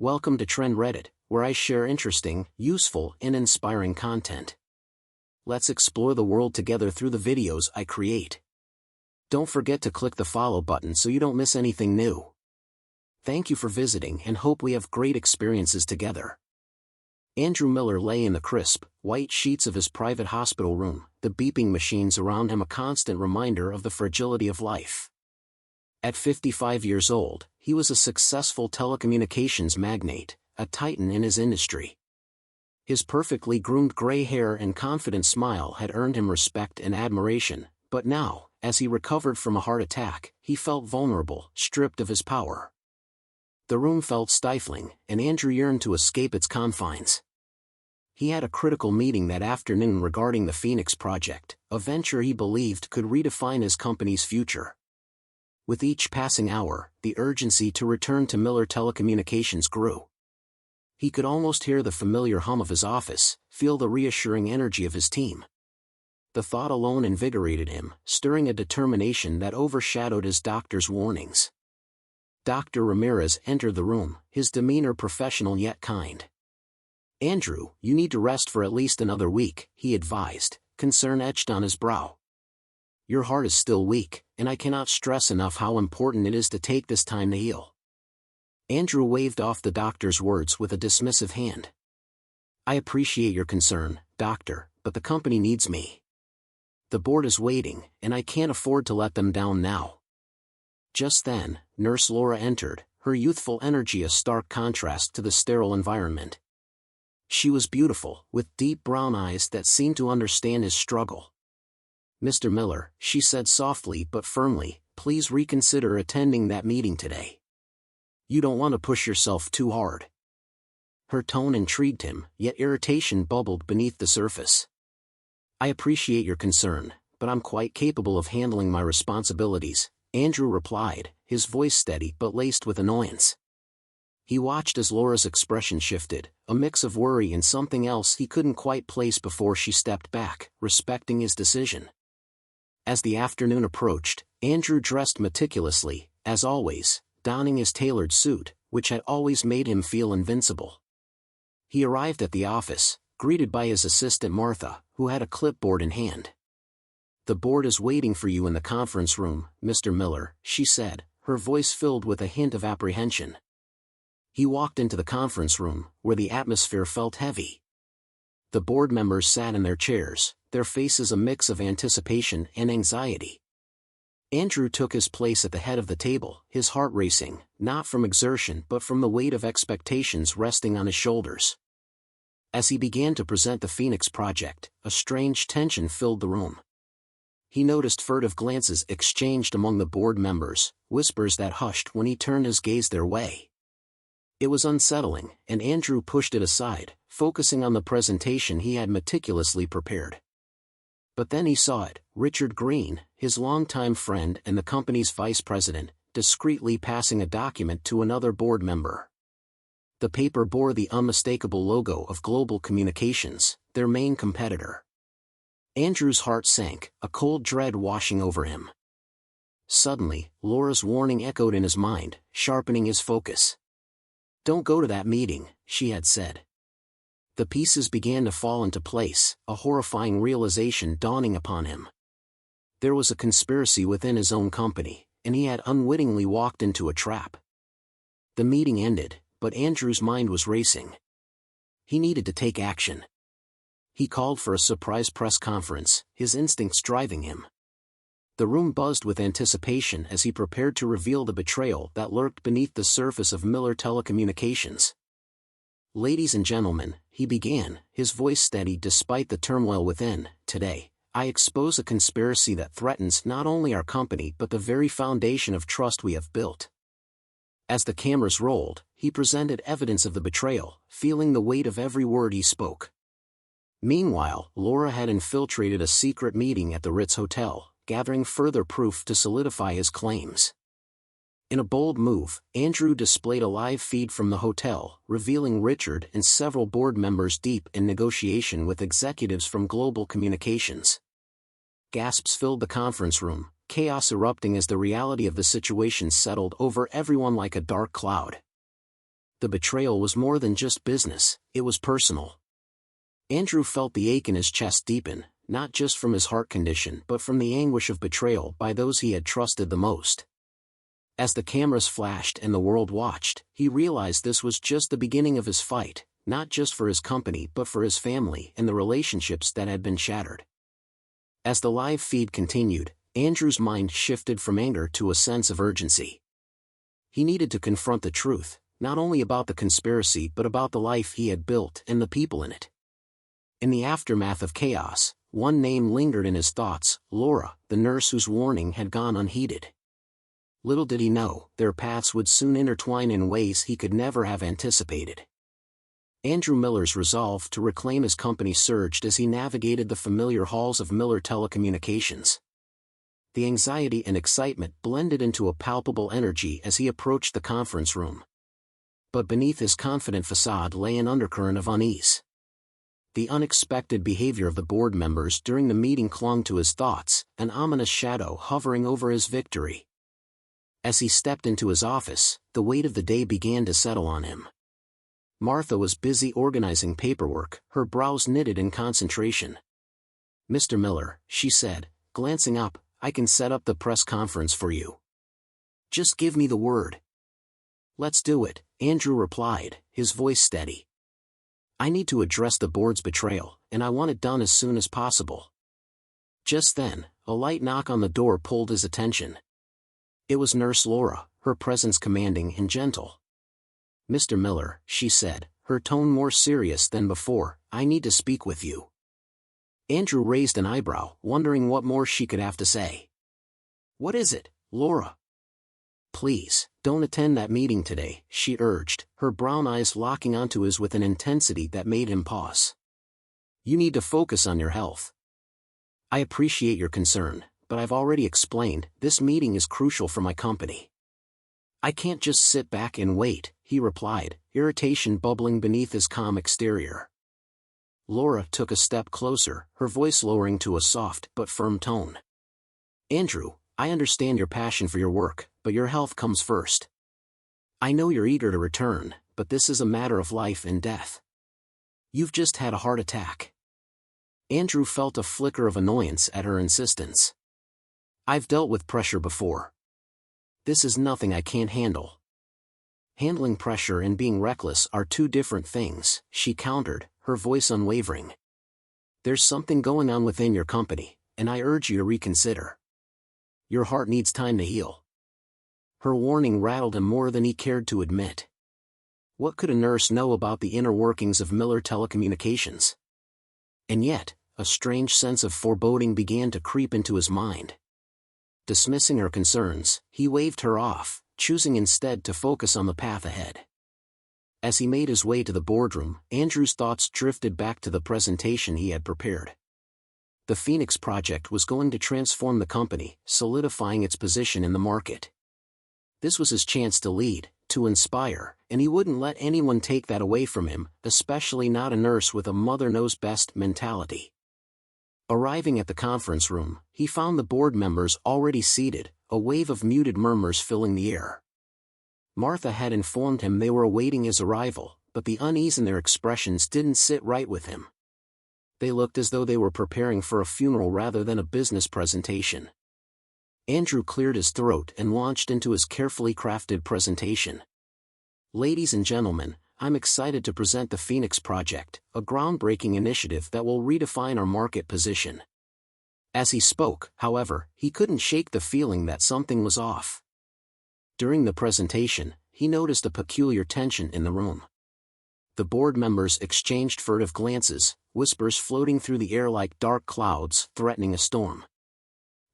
Welcome to Trend Reddit, where I share interesting, useful, and inspiring content. Let's explore the world together through the videos I create. Don't forget to click the follow button so you don't miss anything new. Thank you for visiting and hope we have great experiences together. Andrew Miller lay in the crisp, white sheets of his private hospital room, the beeping machines around him a constant reminder of the fragility of life. At 55 years old, he was a successful telecommunications magnate, a titan in his industry. His perfectly groomed gray hair and confident smile had earned him respect and admiration, but now, as he recovered from a heart attack, he felt vulnerable, stripped of his power. The room felt stifling, and Andrew yearned to escape its confines. He had a critical meeting that afternoon regarding the Phoenix Project, a venture he believed could redefine his company's future. With each passing hour, the urgency to return to Miller Telecommunications grew. He could almost hear the familiar hum of his office, feel the reassuring energy of his team. The thought alone invigorated him, stirring a determination that overshadowed his doctor's warnings. Dr. Ramirez entered the room, his demeanor professional yet kind. "Andrew, you need to rest for at least another week," he advised, concern etched on his brow. "Your heart is still weak, and I cannot stress enough how important it is to take this time to heal." Andrew waved off the doctor's words with a dismissive hand. "I appreciate your concern, doctor, but the company needs me. The board is waiting, and I can't afford to let them down now." Just then, Nurse Laura entered, her youthful energy a stark contrast to the sterile environment. She was beautiful, with deep brown eyes that seemed to understand his struggle. "Mr. Miller," she said softly but firmly, "please reconsider attending that meeting today. You don't want to push yourself too hard." Her tone intrigued him, yet irritation bubbled beneath the surface. "I appreciate your concern, but I'm quite capable of handling my responsibilities," Andrew replied, his voice steady but laced with annoyance. He watched as Laura's expression shifted, a mix of worry and something else he couldn't quite place before she stepped back, respecting his decision. As the afternoon approached, Andrew dressed meticulously, as always, donning his tailored suit, which had always made him feel invincible. He arrived at the office, greeted by his assistant Martha, who had a clipboard in hand. "The board is waiting for you in the conference room, Mr. Miller," she said, her voice filled with a hint of apprehension. He walked into the conference room, where the atmosphere felt heavy. The board members sat in their chairs, their faces a mix of anticipation and anxiety. Andrew took his place at the head of the table, his heart racing, not from exertion but from the weight of expectations resting on his shoulders. As he began to present the Phoenix Project, a strange tension filled the room. He noticed furtive glances exchanged among the board members, whispers that hushed when he turned his gaze their way. It was unsettling, and Andrew pushed it aside, focusing on the presentation he had meticulously prepared. But then he saw it, Richard Green, his longtime friend and the company's vice president, discreetly passing a document to another board member. The paper bore the unmistakable logo of Global Communications, their main competitor. Andrew's heart sank, a cold dread washing over him. Suddenly, Laura's warning echoed in his mind, sharpening his focus. "Don't go to that meeting," she had said. The pieces began to fall into place, a horrifying realization dawning upon him. There was a conspiracy within his own company, and he had unwittingly walked into a trap. The meeting ended, but Andrew's mind was racing. He needed to take action. He called for a surprise press conference, his instincts driving him. The room buzzed with anticipation as he prepared to reveal the betrayal that lurked beneath the surface of Miller Telecommunications. "Ladies and gentlemen," he began, his voice steady despite the turmoil within, "today, I expose a conspiracy that threatens not only our company but the very foundation of trust we have built." As the cameras rolled, he presented evidence of the betrayal, feeling the weight of every word he spoke. Meanwhile, Laura had infiltrated a secret meeting at the Ritz Hotel, gathering further proof to solidify his claims. In a bold move, Andrew displayed a live feed from the hotel, revealing Richard and several board members deep in negotiation with executives from Global Communications. Gasps filled the conference room, chaos erupting as the reality of the situation settled over everyone like a dark cloud. The betrayal was more than just business, it was personal. Andrew felt the ache in his chest deepen, not just from his heart condition but from the anguish of betrayal by those he had trusted the most. As the cameras flashed and the world watched, he realized this was just the beginning of his fight, not just for his company but for his family and the relationships that had been shattered. As the live feed continued, Andrew's mind shifted from anger to a sense of urgency. He needed to confront the truth, not only about the conspiracy but about the life he had built and the people in it. In the aftermath of chaos, one name lingered in his thoughts: Laura, the nurse whose warning had gone unheeded. Little did he know, their paths would soon intertwine in ways he could never have anticipated. Andrew Miller's resolve to reclaim his company surged as he navigated the familiar halls of Miller Telecommunications. The anxiety and excitement blended into a palpable energy as he approached the conference room. But beneath his confident facade lay an undercurrent of unease. The unexpected behavior of the board members during the meeting clung to his thoughts, an ominous shadow hovering over his victory. As he stepped into his office, the weight of the day began to settle on him. Martha was busy organizing paperwork, her brows knitted in concentration. "Mr. Miller," she said, glancing up, "I can set up the press conference for you. Just give me the word." "Let's do it," Andrew replied, his voice steady. "I need to address the board's betrayal, and I want it done as soon as possible." Just then, a light knock on the door pulled his attention. It was Nurse Laura, her presence commanding and gentle. "Mr. Miller," she said, her tone more serious than before, "I need to speak with you." Andrew raised an eyebrow, wondering what more she could have to say. "What is it, Laura?" "Please, don't attend that meeting today," she urged, her brown eyes locking onto his with an intensity that made him pause. "You need to focus on your health. I appreciate your concern, but I've already explained, this meeting is crucial for my company." "I can't just sit back and wait," he replied, irritation bubbling beneath his calm exterior. Laura took a step closer, her voice lowering to a soft but firm tone. "Andrew, I understand your passion for your work, but your health comes first. I know you're eager to return, but this is a matter of life and death. You've just had a heart attack." Andrew felt a flicker of annoyance at her insistence. "I've dealt with pressure before. This is nothing I can't handle." "Handling pressure and being reckless are two different things," she countered, her voice unwavering. "There's something going on within your company, and I urge you to reconsider. Your heart needs time to heal." Her warning rattled him more than he cared to admit. What could a nurse know about the inner workings of Miller Telecommunications? And yet, a strange sense of foreboding began to creep into his mind. Dismissing her concerns, he waved her off, choosing instead to focus on the path ahead. As he made his way to the boardroom, Andrew's thoughts drifted back to the presentation he had prepared. The Phoenix Project was going to transform the company, solidifying its position in the market. This was his chance to lead, to inspire, and he wouldn't let anyone take that away from him, especially not a nurse with a mother-knows-best mentality. Arriving at the conference room, he found the board members already seated, a wave of muted murmurs filling the air. Martha had informed him they were awaiting his arrival, but the unease in their expressions didn't sit right with him. They looked as though they were preparing for a funeral rather than a business presentation. Andrew cleared his throat and launched into his carefully crafted presentation. "Ladies and gentlemen, I'm excited to present the Phoenix Project, a groundbreaking initiative that will redefine our market position." As he spoke, however, he couldn't shake the feeling that something was off. During the presentation, he noticed a peculiar tension in the room. The board members exchanged furtive glances, whispers floating through the air like dark clouds threatening a storm.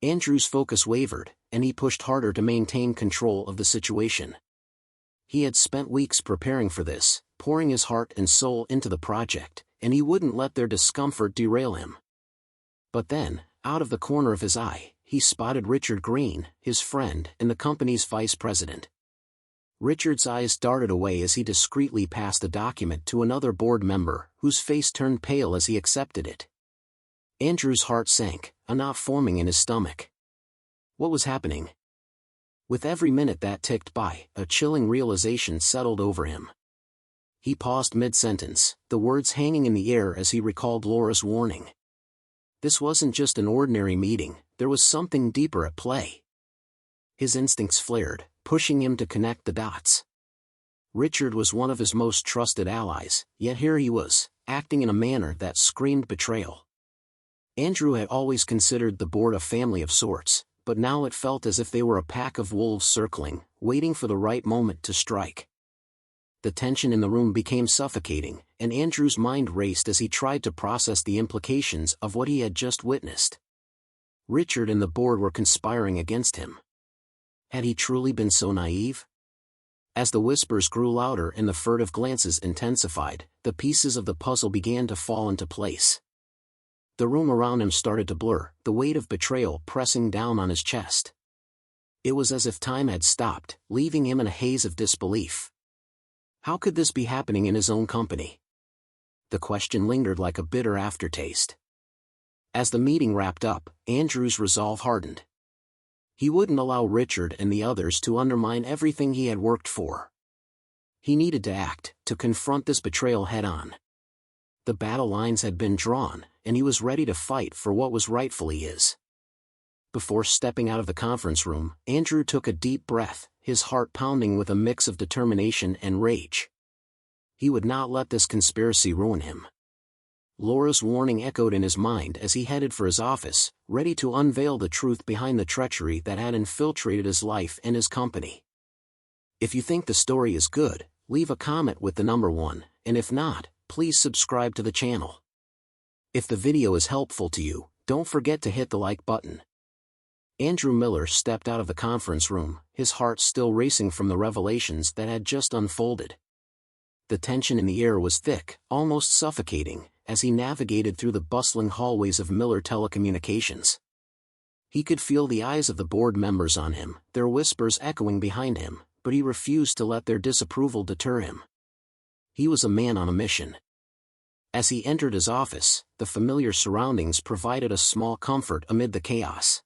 Andrew's focus wavered, and he pushed harder to maintain control of the situation. He had spent weeks preparing for this, pouring his heart and soul into the project, and he wouldn't let their discomfort derail him. But then, out of the corner of his eye, he spotted Richard Green, his friend and the company's vice president. Richard's eyes darted away as he discreetly passed the document to another board member, whose face turned pale as he accepted it. Andrew's heart sank, a knot forming in his stomach. What was happening? With every minute that ticked by, a chilling realization settled over him. He paused mid-sentence, the words hanging in the air as he recalled Laura's warning. This wasn't just an ordinary meeting, there was something deeper at play. His instincts flared, pushing him to connect the dots. Richard was one of his most trusted allies, yet here he was, acting in a manner that screamed betrayal. Andrew had always considered the board a family of sorts, but now it felt as if they were a pack of wolves circling, waiting for the right moment to strike. The tension in the room became suffocating, and Andrew's mind raced as he tried to process the implications of what he had just witnessed. Richard and the board were conspiring against him. Had he truly been so naive? As the whispers grew louder and the furtive glances intensified, the pieces of the puzzle began to fall into place. The room around him started to blur, the weight of betrayal pressing down on his chest. It was as if time had stopped, leaving him in a haze of disbelief. How could this be happening in his own company? The question lingered like a bitter aftertaste. As the meeting wrapped up, Andrew's resolve hardened. He wouldn't allow Richard and the others to undermine everything he had worked for. He needed to act, to confront this betrayal head-on. The battle lines had been drawn, and he was ready to fight for what was rightfully his. Before stepping out of the conference room, Andrew took a deep breath, his heart pounding with a mix of determination and rage. He would not let this conspiracy ruin him. Laura's warning echoed in his mind as he headed for his office, ready to unveil the truth behind the treachery that had infiltrated his life and his company. If you think the story is good, leave a comment with the number 1, and if not, please subscribe to the channel. If the video is helpful to you, don't forget to hit the like button. Andrew Miller stepped out of the conference room, his heart still racing from the revelations that had just unfolded. The tension in the air was thick, almost suffocating, as he navigated through the bustling hallways of Miller Telecommunications. He could feel the eyes of the board members on him, their whispers echoing behind him, but he refused to let their disapproval deter him. He was a man on a mission. As he entered his office, the familiar surroundings provided a small comfort amid the chaos.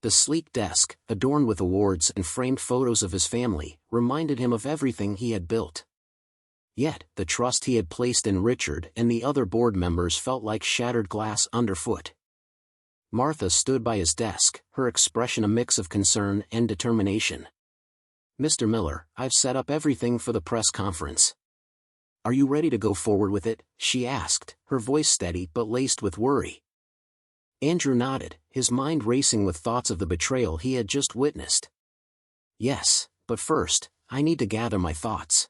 The sleek desk, adorned with awards and framed photos of his family, reminded him of everything he had built. Yet, the trust he had placed in Richard and the other board members felt like shattered glass underfoot. Martha stood by his desk, her expression a mix of concern and determination. "Mr. Miller, I've set up everything for the press conference. Are you ready to go forward with it?" she asked, her voice steady but laced with worry. Andrew nodded, his mind racing with thoughts of the betrayal he had just witnessed. "Yes, but first, I need to gather my thoughts.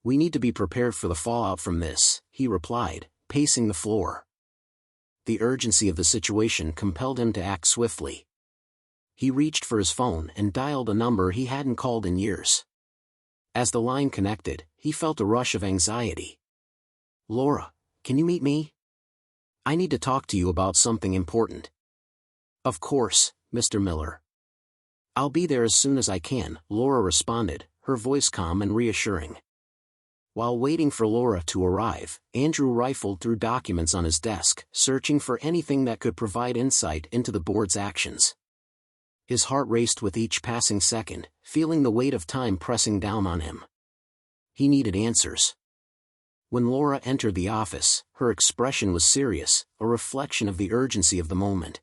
We need to be prepared for the fallout from this," he replied, pacing the floor. The urgency of the situation compelled him to act swiftly. He reached for his phone and dialed a number he hadn't called in years. As the line connected, he felt a rush of anxiety. "Laura, can you meet me? I need to talk to you about something important." "Of course, Mr. Miller. I'll be there as soon as I can," Laura responded, her voice calm and reassuring. While waiting for Laura to arrive, Andrew rifled through documents on his desk, searching for anything that could provide insight into the board's actions. His heart raced with each passing second, feeling the weight of time pressing down on him. He needed answers. When Laura entered the office, her expression was serious, a reflection of the urgency of the moment.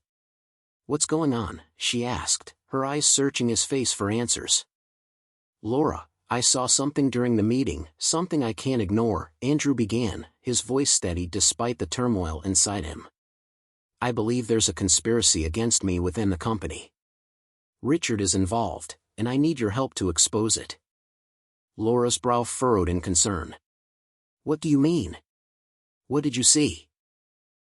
"What's going on?" she asked, her eyes searching his face for answers. "Laura, I saw something during the meeting, something I can't ignore," Andrew began, his voice steady despite the turmoil inside him. "I believe there's a conspiracy against me within the company. Richard is involved, and I need your help to expose it." Laura's brow furrowed in concern. "What do you mean? What did you see?"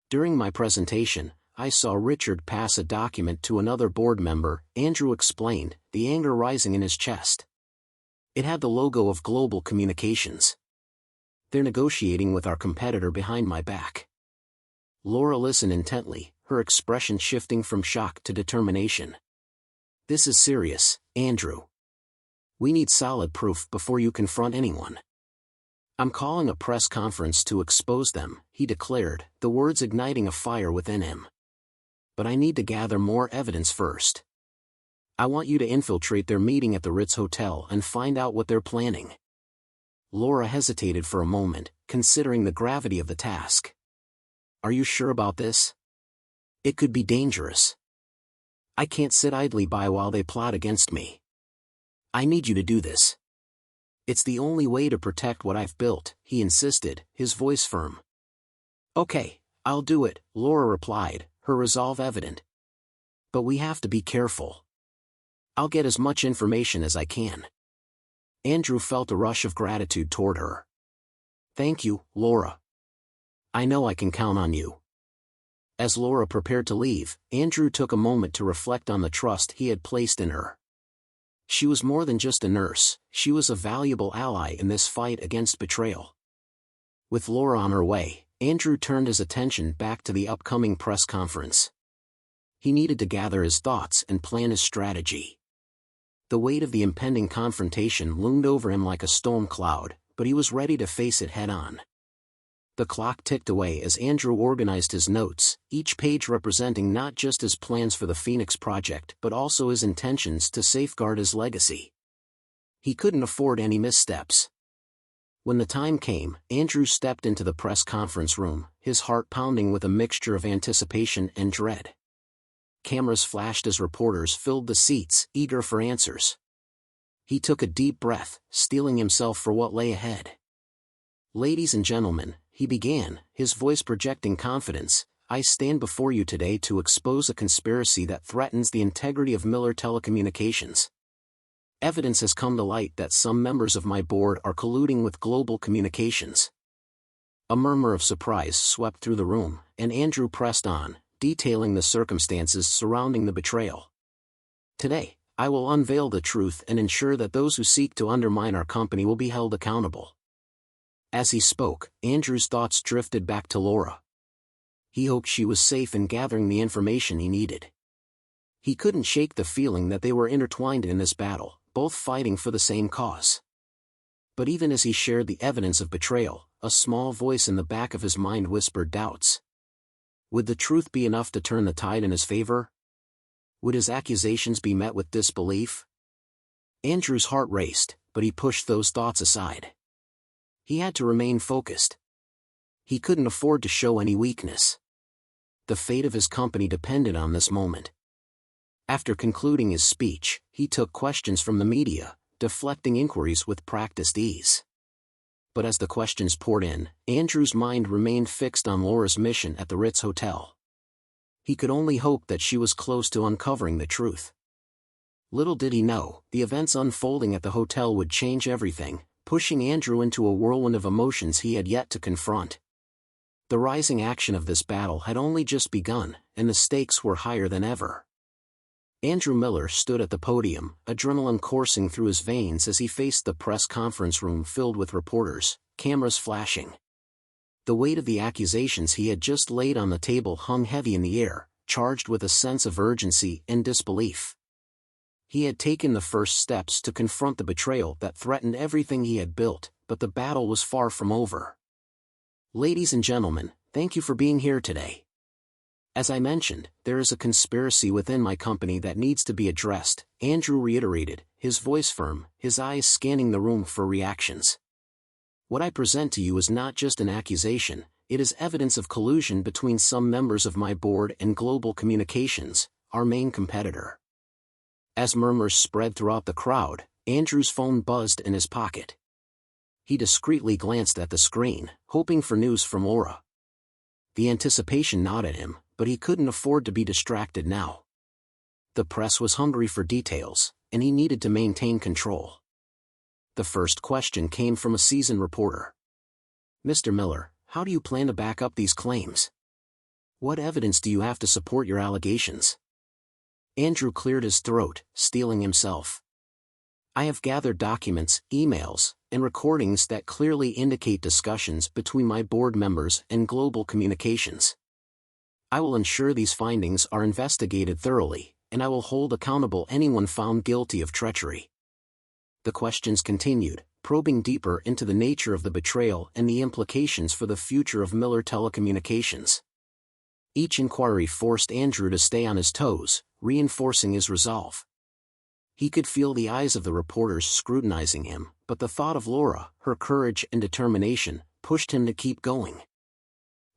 "During my presentation, I saw Richard pass a document to another board member," Andrew explained, the anger rising in his chest. "It had the logo of Global Communications. They're negotiating with our competitor behind my back." Laura listened intently, her expression shifting from shock to determination. "This is serious, Andrew. We need solid proof before you confront anyone. I'm calling a press conference to expose them," he declared, the words igniting a fire within him. "But I need to gather more evidence first. I want you to infiltrate their meeting at the Ritz Hotel and find out what they're planning." Laura hesitated for a moment, considering the gravity of the task. "Are you sure about this? It could be dangerous. I can't sit idly by while they plot against me. I need you to do this. It's the only way to protect what I've built," he insisted, his voice firm. "Okay, I'll do it," Laura replied, her resolve evident. "But we have to be careful. I'll get as much information as I can." Andrew felt a rush of gratitude toward her. "Thank you, Laura. I know I can count on you." As Laura prepared to leave, Andrew took a moment to reflect on the trust he had placed in her. She was more than just a nurse, she was a valuable ally in this fight against betrayal. With Laura on her way, Andrew turned his attention back to the upcoming press conference. He needed to gather his thoughts and plan his strategy. The weight of the impending confrontation loomed over him like a storm cloud, but he was ready to face it head-on. The clock ticked away as Andrew organized his notes, each page representing not just his plans for the Phoenix Project but also his intentions to safeguard his legacy. He couldn't afford any missteps. When the time came, Andrew stepped into the press conference room, his heart pounding with a mixture of anticipation and dread. Cameras flashed as reporters filled the seats, eager for answers. He took a deep breath, steeling himself for what lay ahead. "Ladies and gentlemen," he began, his voice projecting confidence, "I stand before you today to expose a conspiracy that threatens the integrity of Miller Telecommunications. Evidence has come to light that some members of my board are colluding with Global Communications." A murmur of surprise swept through the room, and Andrew pressed on, detailing the circumstances surrounding the betrayal. "Today, I will unveil the truth and ensure that those who seek to undermine our company will be held accountable." As he spoke, Andrew's thoughts drifted back to Laura. He hoped she was safe in gathering the information he needed. He couldn't shake the feeling that they were intertwined in this battle, both fighting for the same cause. But even as he shared the evidence of betrayal, a small voice in the back of his mind whispered doubts. Would the truth be enough to turn the tide in his favor? Would his accusations be met with disbelief? Andrew's heart raced, but he pushed those thoughts aside. He had to remain focused. He couldn't afford to show any weakness. The fate of his company depended on this moment. After concluding his speech, he took questions from the media, deflecting inquiries with practiced ease. But as the questions poured in, Andrew's mind remained fixed on Laura's mission at the Ritz Hotel. He could only hope that she was close to uncovering the truth. Little did he know, the events unfolding at the hotel would change everything, pushing Andrew into a whirlwind of emotions he had yet to confront. The rising action of this battle had only just begun, and the stakes were higher than ever. Andrew Miller stood at the podium, adrenaline coursing through his veins as he faced the press conference room filled with reporters, cameras flashing. The weight of the accusations he had just laid on the table hung heavy in the air, charged with a sense of urgency and disbelief. He had taken the first steps to confront the betrayal that threatened everything he had built, but the battle was far from over. "Ladies and gentlemen, thank you for being here today. As I mentioned, there is a conspiracy within my company that needs to be addressed," Andrew reiterated, his voice firm, his eyes scanning the room for reactions. "What I present to you is not just an accusation, it is evidence of collusion between some members of my board and Global Communications, our main competitor." As murmurs spread throughout the crowd, Andrew's phone buzzed in his pocket. He discreetly glanced at the screen, hoping for news from Laura. The anticipation gnawed at him, but he couldn't afford to be distracted now. The press was hungry for details, and he needed to maintain control. The first question came from a seasoned reporter. "Mr. Miller, how do you plan to back up these claims? What evidence do you have to support your allegations?" Andrew cleared his throat, steeling himself. "I have gathered documents, emails, and recordings that clearly indicate discussions between my board members and Global Communications. I will ensure these findings are investigated thoroughly, and I will hold accountable anyone found guilty of treachery." The questions continued, probing deeper into the nature of the betrayal and the implications for the future of Miller Telecommunications. Each inquiry forced Andrew to stay on his toes, reinforcing his resolve. He could feel the eyes of the reporters scrutinizing him, but the thought of Laura, her courage and determination, pushed him to keep going.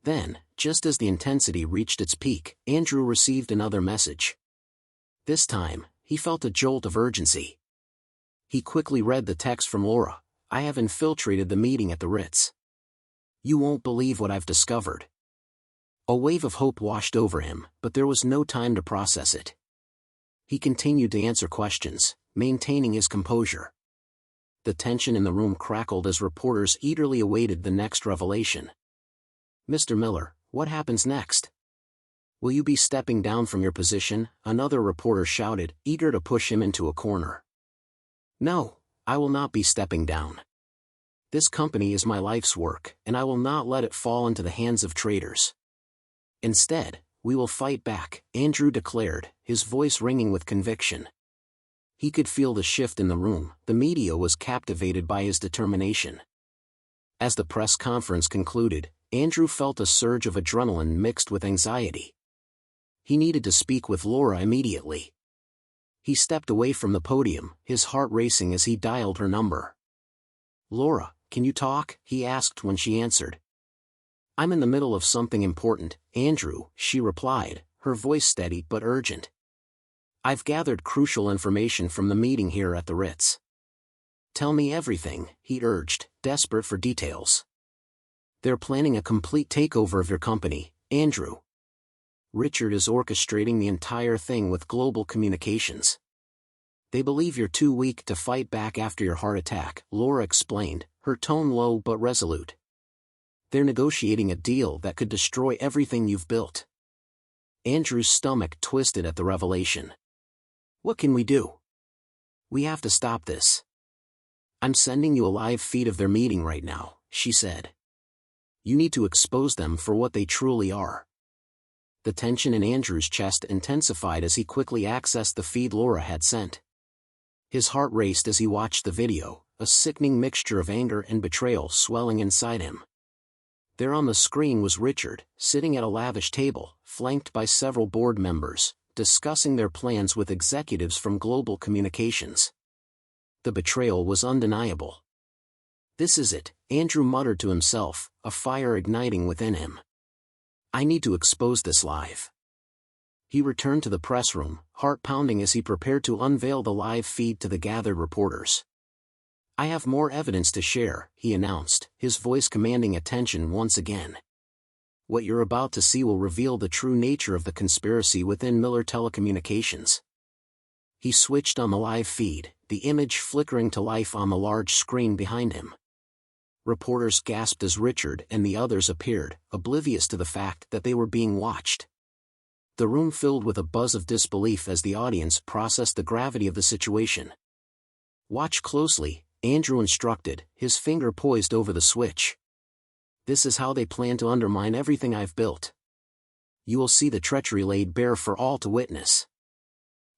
Then, just as the intensity reached its peak, Andrew received another message. This time, he felt a jolt of urgency. He quickly read the text from Laura. "I have infiltrated the meeting at the Ritz. You won't believe what I've discovered." A wave of hope washed over him, but there was no time to process it. He continued to answer questions, maintaining his composure. The tension in the room crackled as reporters eagerly awaited the next revelation. "Mr. Miller, what happens next? Will you be stepping down from your position?" another reporter shouted, eager to push him into a corner. "No, I will not be stepping down. This company is my life's work, and I will not let it fall into the hands of traitors. Instead, we will fight back," Andrew declared, his voice ringing with conviction. He could feel the shift in the room. The media was captivated by his determination. As the press conference concluded, Andrew felt a surge of adrenaline mixed with anxiety. He needed to speak with Laura immediately. He stepped away from the podium, his heart racing as he dialed her number. "Laura, can you talk?" he asked when she answered. "I'm in the middle of something important, Andrew," she replied, her voice steady but urgent. "I've gathered crucial information from the meeting here at the Ritz." "Tell me everything," he urged, desperate for details. "They're planning a complete takeover of your company, Andrew. Richard is orchestrating the entire thing with global communications. They believe you're too weak to fight back after your heart attack," Laura explained, her tone low but resolute. "They're negotiating a deal that could destroy everything you've built." Andrew's stomach twisted at the revelation. "What can we do? We have to stop this." "I'm sending you a live feed of their meeting right now," she said. "You need to expose them for what they truly are." The tension in Andrew's chest intensified as he quickly accessed the feed Laura had sent. His heart raced as he watched the video, a sickening mixture of anger and betrayal swelling inside him. There on the screen was Richard, sitting at a lavish table, flanked by several board members, discussing their plans with executives from global communications. The betrayal was undeniable. "This is it," Andrew muttered to himself, a fire igniting within him. "I need to expose this live." He returned to the press room, heart pounding as he prepared to unveil the live feed to the gathered reporters. "I have more evidence to share," he announced, his voice commanding attention once again. "What you're about to see will reveal the true nature of the conspiracy within Miller Telecommunications." He switched on the live feed, the image flickering to life on the large screen behind him. Reporters gasped as Richard and the others appeared, oblivious to the fact that they were being watched. The room filled with a buzz of disbelief as the audience processed the gravity of the situation. "Watch closely," Andrew instructed, his finger poised over the switch. "This is how they plan to undermine everything I've built. You will see the treachery laid bare for all to witness."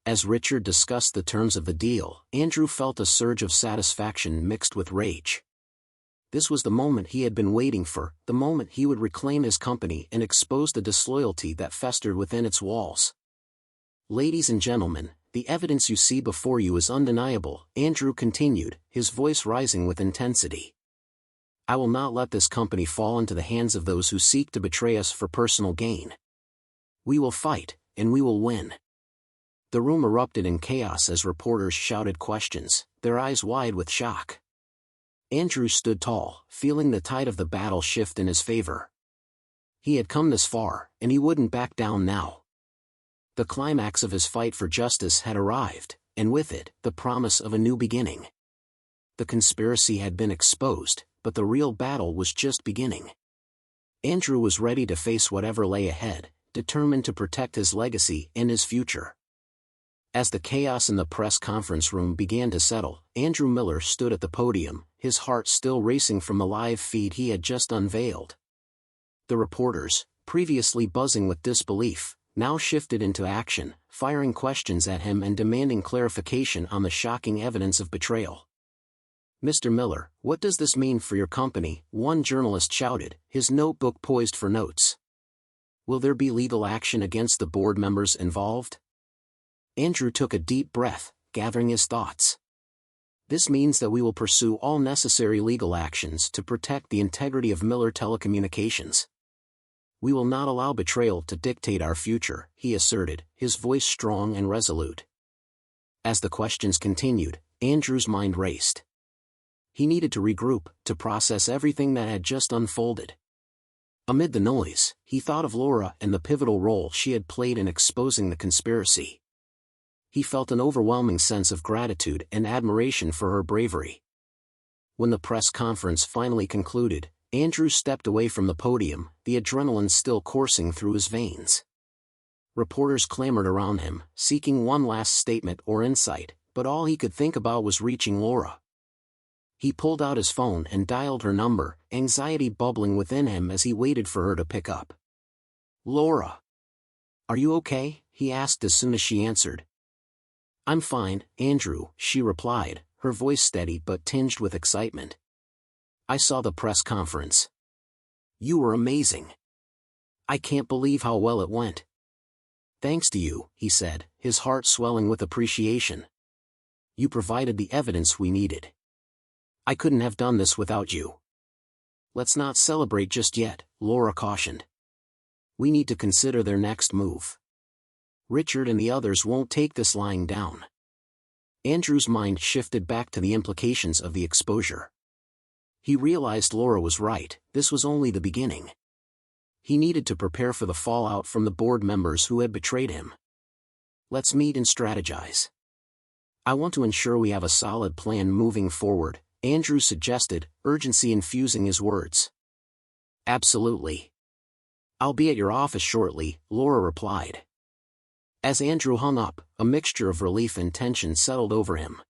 As Richard discussed the terms of the deal, Andrew felt a surge of satisfaction mixed with rage. This was the moment he had been waiting for, the moment he would reclaim his company and expose the disloyalty that festered within its walls. "Ladies and gentlemen, the evidence you see before you is undeniable," Andrew continued, his voice rising with intensity. "I will not let this company fall into the hands of those who seek to betray us for personal gain. We will fight, and we will win." The room erupted in chaos as reporters shouted questions, their eyes wide with shock. Andrew stood tall, feeling the tide of the battle shift in his favor. He had come this far, and he wouldn't back down now. The climax of his fight for justice had arrived, and with it, the promise of a new beginning. The conspiracy had been exposed, but the real battle was just beginning. Andrew was ready to face whatever lay ahead, determined to protect his legacy and his future. As the chaos in the press conference room began to settle, Andrew Miller stood at the podium, his heart still racing from the live feed he had just unveiled. The reporters, previously buzzing with disbelief, now shifted into action, firing questions at him and demanding clarification on the shocking evidence of betrayal. "Mr. Miller, what does this mean for your company?" one journalist shouted, his notebook poised for notes. "Will there be legal action against the board members involved?" Andrew took a deep breath, gathering his thoughts. This means that we will pursue all necessary legal actions to protect the integrity of Miller Telecommunications. We will not allow betrayal to dictate our future, he asserted, his voice strong and resolute. As the questions continued, Andrew's mind raced. He needed to regroup, to process everything that had just unfolded. Amid the noise, he thought of Laura and the pivotal role she had played in exposing the conspiracy. He felt an overwhelming sense of gratitude and admiration for her bravery. When the press conference finally concluded, Andrew stepped away from the podium, the adrenaline still coursing through his veins. Reporters clamored around him, seeking one last statement or insight, but all he could think about was reaching Laura. He pulled out his phone and dialed her number, anxiety bubbling within him as he waited for her to pick up. "Laura. Are you okay?" he asked as soon as she answered. "I'm fine, Andrew," she replied, her voice steady but tinged with excitement. "I saw the press conference. You were amazing. I can't believe how well it went." "Thanks to you," he said, his heart swelling with appreciation. "You provided the evidence we needed. I couldn't have done this without you." "Let's not celebrate just yet," Laura cautioned. "We need to consider their next move. Richard and the others won't take this lying down." Andrew's mind shifted back to the implications of the exposure. He realized Laura was right, this was only the beginning. He needed to prepare for the fallout from the board members who had betrayed him. "Let's meet and strategize. I want to ensure we have a solid plan moving forward," Andrew suggested, urgency infusing his words. "Absolutely. I'll be at your office shortly," Laura replied. As Andrew hung up, a mixture of relief and tension settled over him.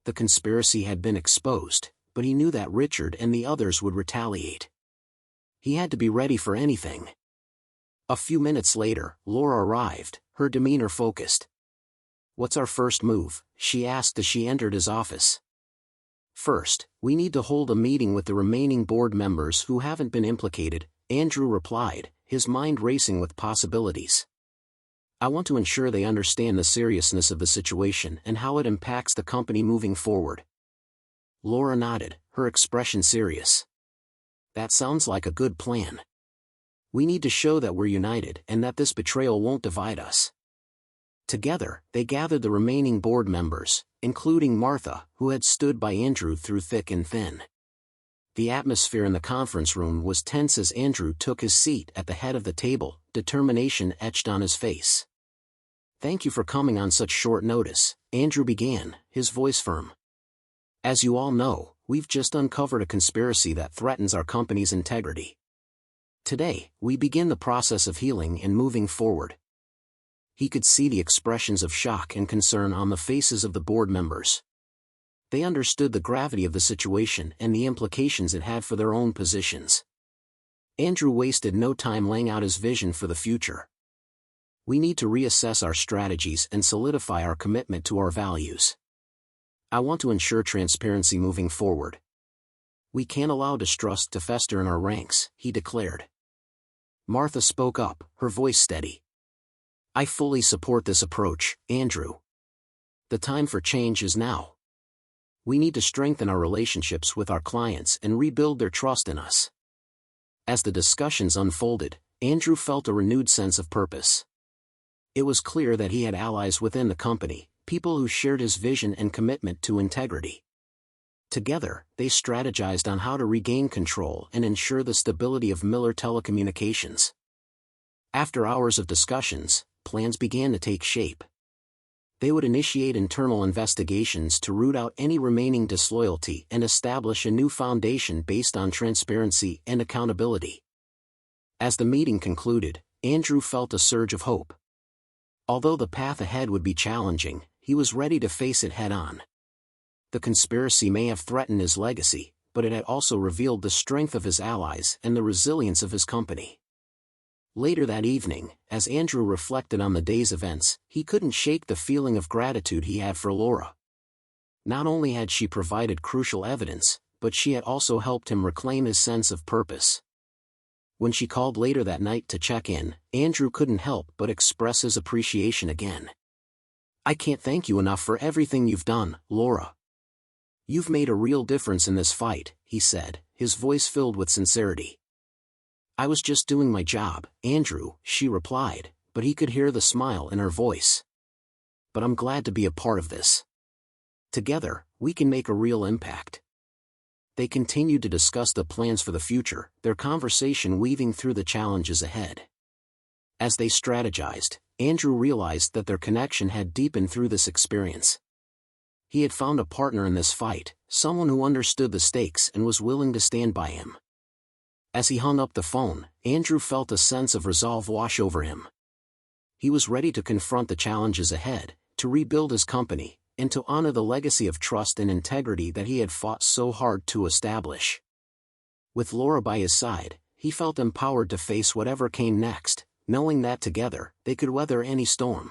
The conspiracy had been exposed, but he knew that Richard and the others would retaliate. He had to be ready for anything. A few minutes later, Laura arrived, her demeanor focused. "What's our first move?" she asked as she entered his office. "First, we need to hold a meeting with the remaining board members who haven't been implicated," Andrew replied, his mind racing with possibilities. "I want to ensure they understand the seriousness of the situation and how it impacts the company moving forward." Laura nodded, her expression serious. "That sounds like a good plan. We need to show that we're united and that this betrayal won't divide us." Together, they gathered the remaining board members, including Martha, who had stood by Andrew through thick and thin. The atmosphere in the conference room was tense as Andrew took his seat at the head of the table, determination etched on his face. "Thank you for coming on such short notice," Andrew began, his voice firm. "As you all know, we've just uncovered a conspiracy that threatens our company's integrity. Today, we begin the process of healing and moving forward." He could see the expressions of shock and concern on the faces of the board members. They understood the gravity of the situation and the implications it had for their own positions. Andrew wasted no time laying out his vision for the future. "We need to reassess our strategies and solidify our commitment to our values. I want to ensure transparency moving forward. We can't allow distrust to fester in our ranks," he declared. Martha spoke up, her voice steady. "I fully support this approach, Andrew. The time for change is now. We need to strengthen our relationships with our clients and rebuild their trust in us." As the discussions unfolded, Andrew felt a renewed sense of purpose. It was clear that he had allies within the company, people who shared his vision and commitment to integrity. Together, they strategized on how to regain control and ensure the stability of Miller Telecommunications. After hours of discussions, plans began to take shape. They would initiate internal investigations to root out any remaining disloyalty and establish a new foundation based on transparency and accountability. As the meeting concluded, Andrew felt a surge of hope. Although the path ahead would be challenging, he was ready to face it head-on. The conspiracy may have threatened his legacy, but it had also revealed the strength of his allies and the resilience of his company. Later that evening, as Andrew reflected on the day's events, he couldn't shake the feeling of gratitude he had for Laura. Not only had she provided crucial evidence, but she had also helped him reclaim his sense of purpose. When she called later that night to check in, Andrew couldn't help but express his appreciation again. I can't thank you enough for everything you've done, Laura. You've made a real difference in this fight, he said, his voice filled with sincerity. I was just doing my job, Andrew, she replied, but he could hear the smile in her voice. But I'm glad to be a part of this. Together, we can make a real impact. They continued to discuss the plans for the future, their conversation weaving through the challenges ahead. As they strategized, Andrew realized that their connection had deepened through this experience. He had found a partner in this fight, someone who understood the stakes and was willing to stand by him. As he hung up the phone, Andrew felt a sense of resolve wash over him. He was ready to confront the challenges ahead, to rebuild his company, and to honor the legacy of trust and integrity that he had fought so hard to establish. With Laura by his side, he felt empowered to face whatever came next, knowing that together, they could weather any storm.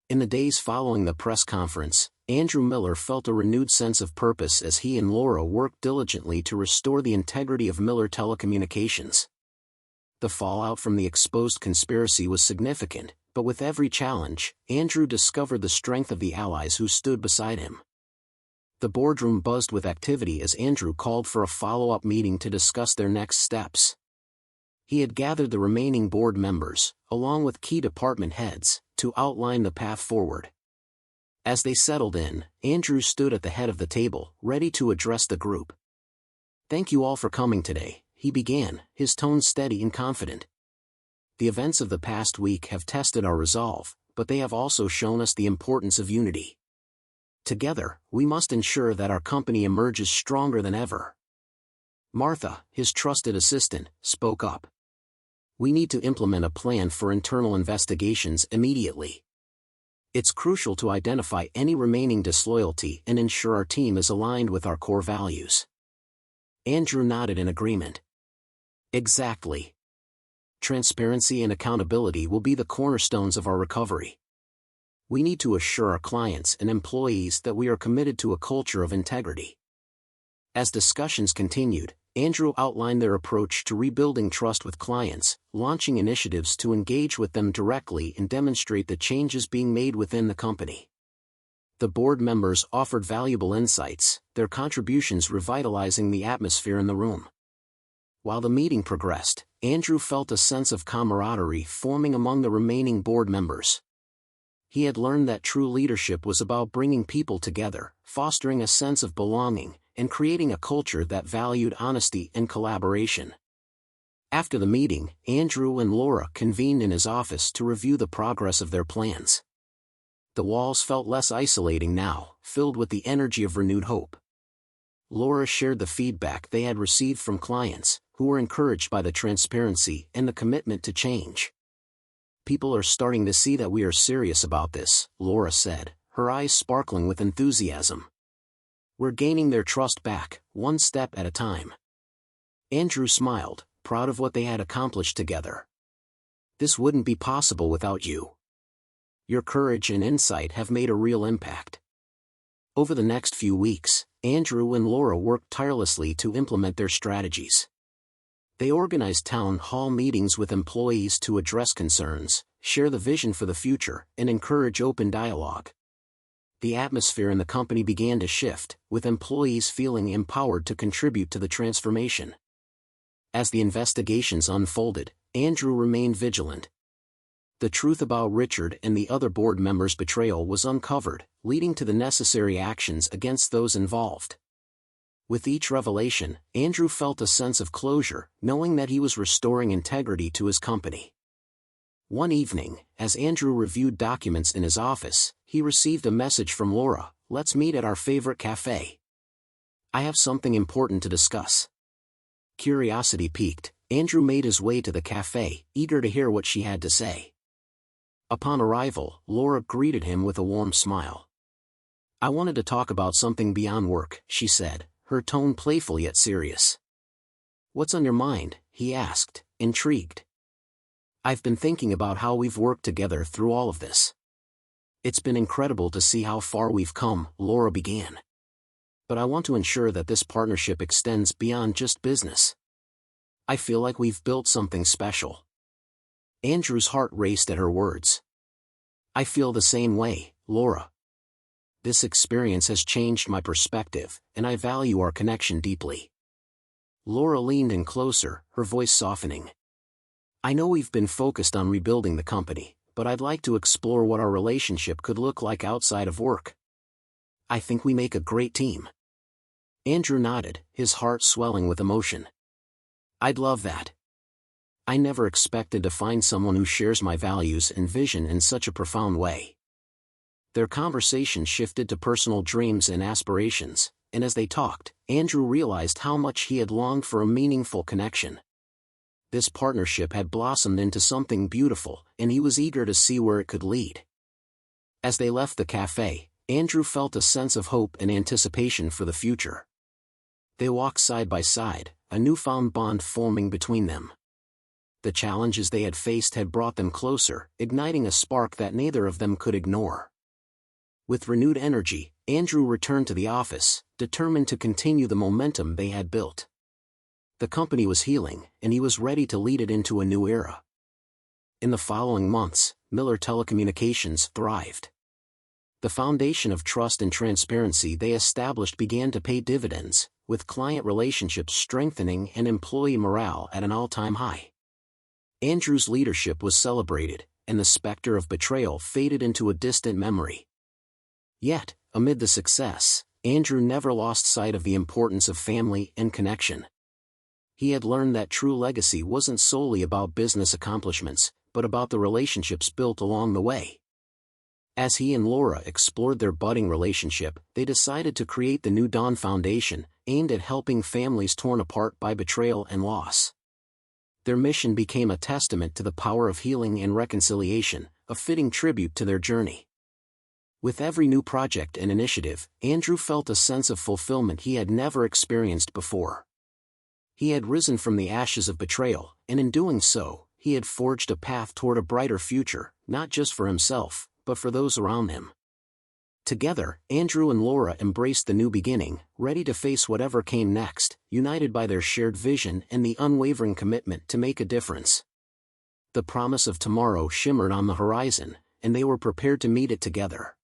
In the days following the press conference, Andrew Miller felt a renewed sense of purpose as he and Laura worked diligently to restore the integrity of Miller Telecommunications. The fallout from the exposed conspiracy was significant, but with every challenge, Andrew discovered the strength of the allies who stood beside him. The boardroom buzzed with activity as Andrew called for a follow-up meeting to discuss their next steps. He had gathered the remaining board members, along with key department heads, to outline the path forward. As they settled in, Andrew stood at the head of the table, ready to address the group. Thank you all for coming today, he began, his tone steady and confident. The events of the past week have tested our resolve, but they have also shown us the importance of unity. Together, we must ensure that our company emerges stronger than ever. Martha, his trusted assistant, spoke up. We need to implement a plan for internal investigations immediately. It's crucial to identify any remaining disloyalty and ensure our team is aligned with our core values. Andrew nodded in agreement. Exactly. Transparency and accountability will be the cornerstones of our recovery. We need to assure our clients and employees that we are committed to a culture of integrity. As discussions continued, Andrew outlined their approach to rebuilding trust with clients, launching initiatives to engage with them directly and demonstrate the changes being made within the company. The board members offered valuable insights, their contributions revitalizing the atmosphere in the room. While the meeting progressed, Andrew felt a sense of camaraderie forming among the remaining board members. He had learned that true leadership was about bringing people together, fostering a sense of belonging, and creating a culture that valued honesty and collaboration. After the meeting, Andrew and Laura convened in his office to review the progress of their plans. The walls felt less isolating now, filled with the energy of renewed hope. Laura shared the feedback they had received from clients, who were encouraged by the transparency and the commitment to change. People are starting to see that we are serious about this, Laura said, her eyes sparkling with enthusiasm. We're gaining their trust back, one step at a time. Andrew smiled, proud of what they had accomplished together. This wouldn't be possible without you. Your courage and insight have made a real impact. Over the next few weeks, Andrew and Laura worked tirelessly to implement their strategies. They organized town hall meetings with employees to address concerns, share the vision for the future, and encourage open dialogue. The atmosphere in the company began to shift, with employees feeling empowered to contribute to the transformation. As the investigations unfolded, Andrew remained vigilant. The truth about Richard and the other board members' betrayal was uncovered, leading to the necessary actions against those involved. With each revelation, Andrew felt a sense of closure, knowing that he was restoring integrity to his company. One evening, as Andrew reviewed documents in his office, he received a message from Laura, "Let's meet at our favorite cafe. I have something important to discuss." Curiosity piqued, Andrew made his way to the cafe, eager to hear what she had to say. Upon arrival, Laura greeted him with a warm smile. "I wanted to talk about something beyond work," she said, her tone playful yet serious. "What's on your mind?" he asked, intrigued. "I've been thinking about how we've worked together through all of this. It's been incredible to see how far we've come," Laura began. "But I want to ensure that this partnership extends beyond just business. I feel like we've built something special." Andrew's heart raced at her words. "I feel the same way," Laura. This experience has changed my perspective, and I value our connection deeply. Laura leaned in closer, her voice softening. I know we've been focused on rebuilding the company, but I'd like to explore what our relationship could look like outside of work. I think we make a great team. Andrew nodded, his heart swelling with emotion. I'd love that. I never expected to find someone who shares my values and vision in such a profound way. Their conversation shifted to personal dreams and aspirations, and as they talked, Andrew realized how much he had longed for a meaningful connection. This partnership had blossomed into something beautiful, and he was eager to see where it could lead. As they left the cafe, Andrew felt a sense of hope and anticipation for the future. They walked side by side, a newfound bond forming between them. The challenges they had faced had brought them closer, igniting a spark that neither of them could ignore. With renewed energy, Andrew returned to the office, determined to continue the momentum they had built. The company was healing, and he was ready to lead it into a new era. In the following months, Miller Telecommunications thrived. The foundation of trust and transparency they established began to pay dividends, with client relationships strengthening and employee morale at an all-time high. Andrew's leadership was celebrated, and the specter of betrayal faded into a distant memory. Yet, amid the success, Andrew never lost sight of the importance of family and connection. He had learned that true legacy wasn't solely about business accomplishments, but about the relationships built along the way. As he and Laura explored their budding relationship, they decided to create the New Dawn Foundation, aimed at helping families torn apart by betrayal and loss. Their mission became a testament to the power of healing and reconciliation, a fitting tribute to their journey. With every new project and initiative, Andrew felt a sense of fulfillment he had never experienced before. He had risen from the ashes of betrayal, and in doing so, he had forged a path toward a brighter future, not just for himself, but for those around him. Together, Andrew and Laura embraced the new beginning, ready to face whatever came next, united by their shared vision and the unwavering commitment to make a difference. The promise of tomorrow shimmered on the horizon, and they were prepared to meet it together.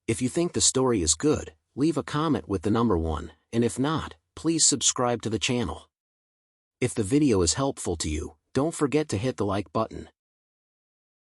If you think the story is good, leave a comment with the number 1, and if not, please subscribe to the channel. If the video is helpful to you, don't forget to hit the like button.